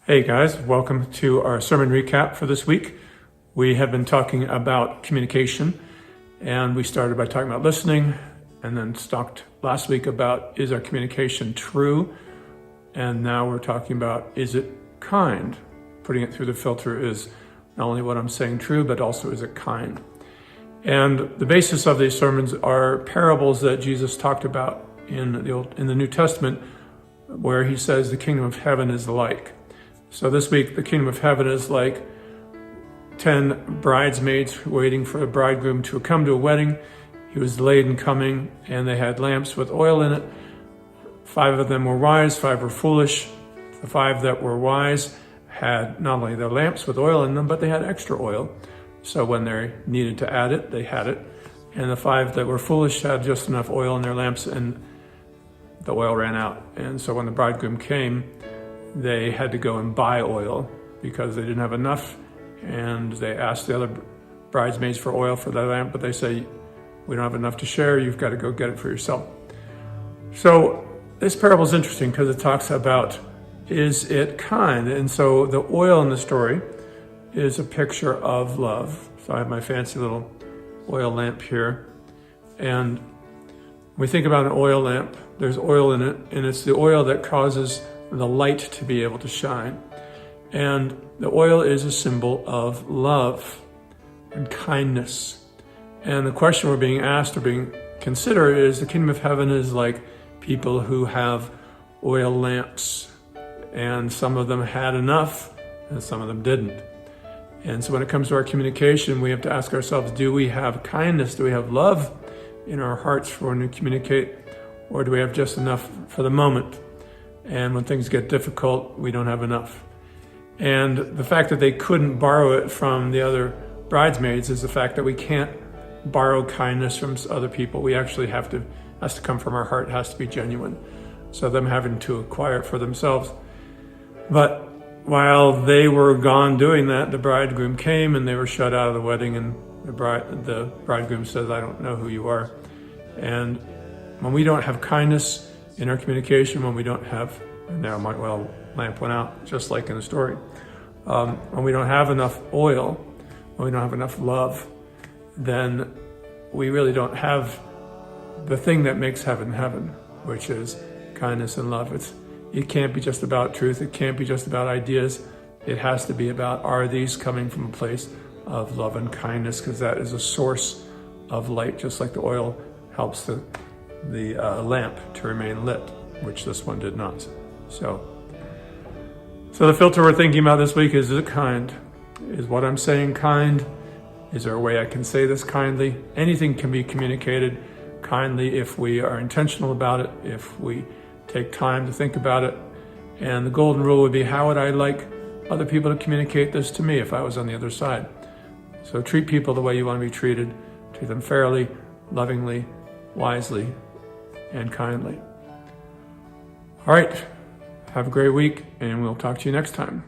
Hey guys, welcome to our sermon recap for this week. We have been talking about communication, and we started by talking about listening, and then talked last week about is our communication true, and now we're talking about is it kind. Putting it through the filter is not only what I'm saying true, but also is it kind. And the basis of these sermons are parables that Jesus talked about in the New Testament, where he says the kingdom of heaven is like. So this week, the kingdom of heaven is like 10 bridesmaids waiting for a bridegroom to come to a wedding. He was delayed in coming, and they had lamps with oil in it. 5 of them were wise, 5 were foolish. The 5 that were wise had not only their lamps with oil in them, but they had extra oil. So when they needed to add it, they had it. And the 5 that were foolish had just enough oil in their lamps, and the oil ran out. And so when the bridegroom came, they had to go and buy oil because they didn't have enough, and they asked the other bridesmaids for oil for their lamp, but they say, we don't have enough to share, you've got to go get it for yourself. So this parable is interesting because it talks about, is it kind? And so the oil in the story is a picture of love. So I have my fancy little oil lamp here, and when we think about an oil lamp, there's oil in it, and it's the oil that causes the light to be able to shine. And the oil is a symbol of love and kindness. And the question we're being asked or being considered is the kingdom of heaven is like people who have oil lamps, and some of them had enough and some of them didn't. And so when it comes to our communication, we have to ask ourselves, do we have kindness? Do we have love in our hearts for when we communicate? Or do we have just enough for the moment? And when things get difficult, we don't have enough. And the fact that they couldn't borrow it from the other bridesmaids is the fact that we can't borrow kindness from other people. We actually has to come from our heart, it has to be genuine. So them having to acquire it for themselves. But while they were gone doing that, the bridegroom came and they were shut out of the wedding, and the bridegroom says, I don't know who you are. And when we don't have kindness in our communication, when we don't have, now my oil lamp went out, just like in the story. When we don't have enough oil, when we don't have enough love, then we really don't have the thing that makes heaven heaven, which is kindness and love. It can't be just about truth. It can't be just about ideas. It has to be about, are these coming from a place of love and kindness? Because that is a source of light, just like the oil helps the lamp to remain lit, which this one did not. So the filter we're thinking about this week is it kind? Is what I'm saying kind? Is there a way I can say this kindly? Anything can be communicated kindly if we are intentional about it, if we take time to think about it. And the golden rule would be, how would I like other people to communicate this to me if I was on the other side? So treat people the way you want to be treated. Treat them fairly, lovingly, wisely, and kindly. All right, have a great week, and we'll talk to you next time.